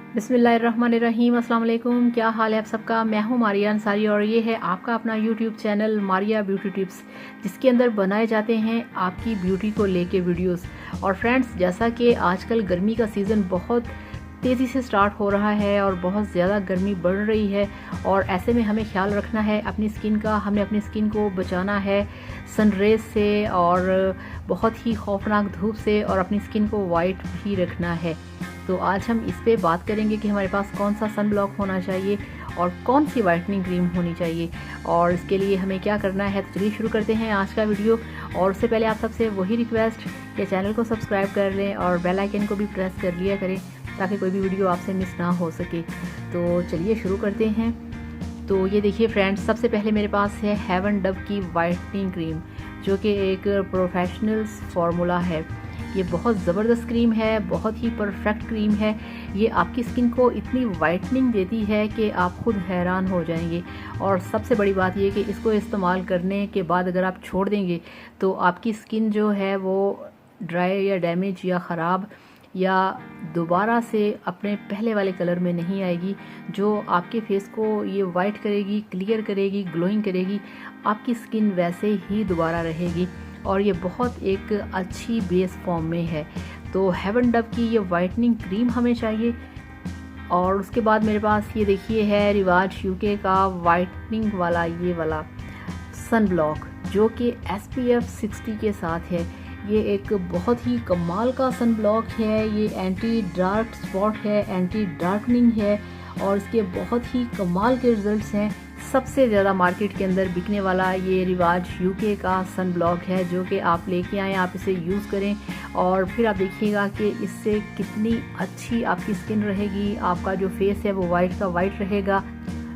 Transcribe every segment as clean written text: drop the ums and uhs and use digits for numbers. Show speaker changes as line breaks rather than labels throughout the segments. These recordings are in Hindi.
बिस्मिल्लाहिर्रहमानिर्रहीम, अस्सलाम वालेकुम। क्या हाल है आप सबका। मैं हूँ मारिया अंसारी और ये है आपका अपना YouTube channel Maria beauty tips, जिसके अंदर बनाए जाते हैं आपकी ब्यूटी को लेके वीडियोस। और फ्रेंड्स, जैसा कि आजकल गर्मी का सीज़न बहुत तेज़ी से स्टार्ट हो रहा है और बहुत ज़्यादा गर्मी बढ़ रही है, और ऐसे में हमें ख्याल रखना है अपनी स्किन का। हमें अपनी स्किन को बचाना है सनरेज से और बहुत ही खौफनाक धूप से, और अपनी स्किन को वाइट भी रखना है। तो आज हम इस पे बात करेंगे कि हमारे पास कौन सा सन ब्लॉक होना चाहिए और कौन सी वाइटनिंग क्रीम होनी चाहिए, और इसके लिए हमें क्या करना है। तो चलिए शुरू करते हैं आज का वीडियो। और उससे पहले आप सबसे वही रिक्वेस्ट कि चैनल को सब्सक्राइब कर लें और बेल आइकन को भी प्रेस कर लिया करें, ताकि कोई भी वीडियो आपसे मिस ना हो सके। तो चलिए शुरू करते हैं। तो ये देखिए फ्रेंड्स, सबसे पहले मेरे पास है हेवन डव की वाइटनिंग क्रीम, जो कि एक प्रोफेशनल्स फार्मूला है। ये बहुत ज़बरदस्त क्रीम है, बहुत ही परफेक्ट क्रीम है। ये आपकी स्किन को इतनी वाइटनिंग देती है कि आप खुद हैरान हो जाएंगे। और सबसे बड़ी बात ये कि इसको इस्तेमाल करने के बाद अगर आप छोड़ देंगे तो आपकी स्किन जो है वो ड्राई या डैमेज या ख़राब या दोबारा से अपने पहले वाले कलर में नहीं आएगी, जो आपके फेस को ये वाइट करेगी, क्लियर करेगी, ग्लोइंग करेगी। आपकी स्किन वैसे ही दोबारा रहेगी, और ये बहुत एक अच्छी बेस फॉर्म में है। तो हेवन डव की ये वाइटनिंग क्रीम हमें चाहिए। और उसके बाद मेरे पास ये देखिए है रिवाज यूके का वाइटनिंग वाला ये वाला सन ब्लॉक, जो कि SPF 60 के साथ है। ये एक बहुत ही कमाल का सन ब्लॉक है। ये एंटी डार्क स्पॉट है, एंटी डार्कनिंग है, और इसके बहुत ही कमाल के रिजल्ट्स हैं। सबसे ज़्यादा मार्केट के अंदर बिकने वाला ये रिवाज यूके का सन ब्लॉक है, जो कि आप लेके आएँ, आप इसे यूज़ करें और फिर आप देखिएगा कि इससे कितनी अच्छी आपकी स्किन रहेगी। आपका जो फेस है वो वाइट का वाइट रहेगा।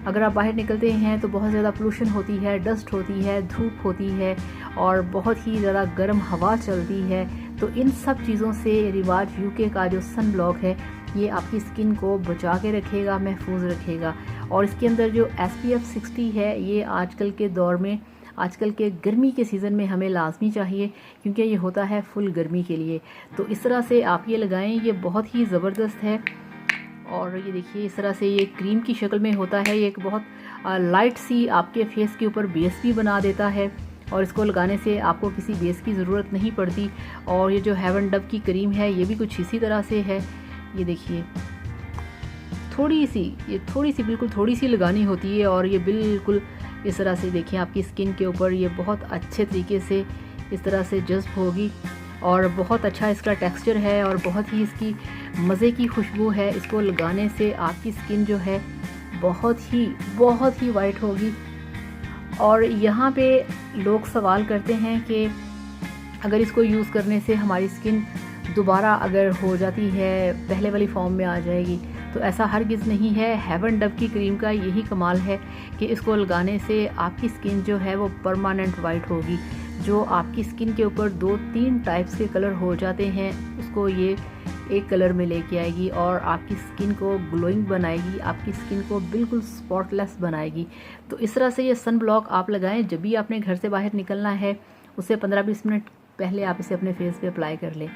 अगर आप बाहर निकलते हैं तो बहुत ज़्यादा पोल्यूशन होती है, डस्ट होती है, धूप होती है, और बहुत ही ज़्यादा गर्म हवा चलती है। तो इन सब चीज़ों से रिवाज यूके का जो सन ब्लॉक है ये आपकी स्किन को बचा के रखेगा, महफूज रखेगा। और इसके अंदर जो SPF 60 है ये आजकल के दौर में, आजकल के गर्मी के सीज़न में हमें लाजमी चाहिए, क्योंकि ये होता है फुल गर्मी के लिए। तो इस तरह से आप ये लगाएं, ये बहुत ही ज़बरदस्त है। और ये देखिए इस तरह से ये क्रीम की शक्ल में होता है। ये एक बहुत लाइट सी आपके फेस के ऊपर बेस भी बना देता है, और इसको लगाने से आपको किसी बेस की ज़रूरत नहीं पड़ती। और ये जो हेवन डव की क्रीम है ये भी कुछ इसी तरह से है। ये देखिए थोड़ी सी बिल्कुल थोड़ी सी लगानी होती है, और ये बिल्कुल इस तरह से देखिए आपकी स्किन के ऊपर ये बहुत अच्छे तरीके से इस तरह से जज्ब होगी, और बहुत अच्छा इसका टेक्सचर है, और बहुत ही इसकी मज़े की खुशबू है। इसको लगाने से आपकी स्किन जो है बहुत ही वाइट होगी। और यहाँ पे लोग सवाल करते हैं कि अगर इसको यूज़ करने से हमारी स्किन दोबारा अगर हो जाती है, पहले वाली फॉर्म में आ जाएगी, तो ऐसा हरगिज़ नहीं है। हेवन डव की क्रीम का यही कमाल है कि इसको लगाने से आपकी स्किन जो है वो परमानेंट वाइट होगी। जो आपकी स्किन के ऊपर 2-3 टाइप्स के कलर हो जाते हैं, उसको ये एक कलर में लेके आएगी, और आपकी स्किन को ग्लोइंग बनाएगी, आपकी स्किन को बिल्कुल स्पॉटलेस बनाएगी। तो इस तरह से ये सन ब्लॉक आप लगाएं। जब भी आपने घर से बाहर निकलना है उससे 15-20 मिनट पहले आप इसे अपने फेस पे अप्लाई कर लें।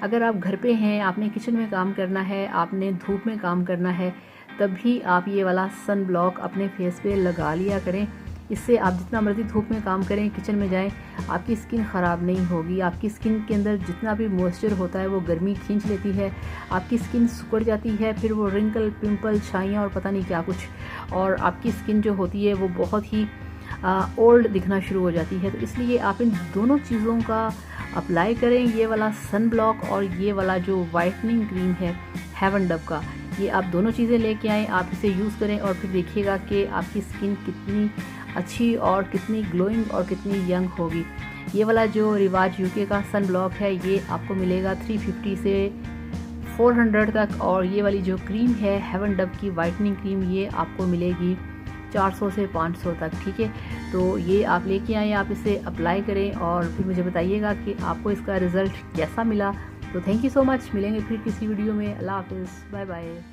अगर आप घर पे हैं, आपने किचन में काम करना है, आपने धूप में काम करना है, तभी आप ये वाला सन ब्लॉक अपने फेस पे लगा लिया करें। इससे आप जितना मर्ज़ी धूप में काम करें, किचन में जाएं, आपकी स्किन ख़राब नहीं होगी। आपकी स्किन के अंदर जितना भी मॉइस्चर होता है वो गर्मी खींच लेती है, आपकी स्किन सिकुड़ जाती है, फिर वो रिंकल, पिंपल, छाइयाँ और पता नहीं क्या कुछ, और आपकी स्किन जो होती है वो बहुत ही ओल्ड दिखना शुरू हो जाती है। तो इसलिए आप इन दोनों चीज़ों का अप्लाई करें, ये वाला सन ब्लॉक और ये वाला जो वाइटनिंग क्रीम है हेवन डव का। ये आप दोनों चीज़ें लेके आएँ, आप इसे यूज़ करें, और फिर देखिएगा कि आपकी स्किन कितनी अच्छी और कितनी ग्लोइंग और कितनी यंग होगी। ये वाला जो रिवाज यूके का सन ब्लॉक है ये आपको मिलेगा 350 से 400 तक, और ये वाली जो क्रीम है हेवन डव की वाइटनिंग क्रीम ये आपको मिलेगी 400 से 500 तक। ठीक है, तो ये आप लेके आएँ, आप इसे अप्लाई करें, और फिर मुझे बताइएगा कि आपको इसका रिज़ल्ट कैसा मिला। तो थैंक यू सो मच। मिलेंगे फिर किसी वीडियो में। अल्लाह हाफिज़, बाय बाय।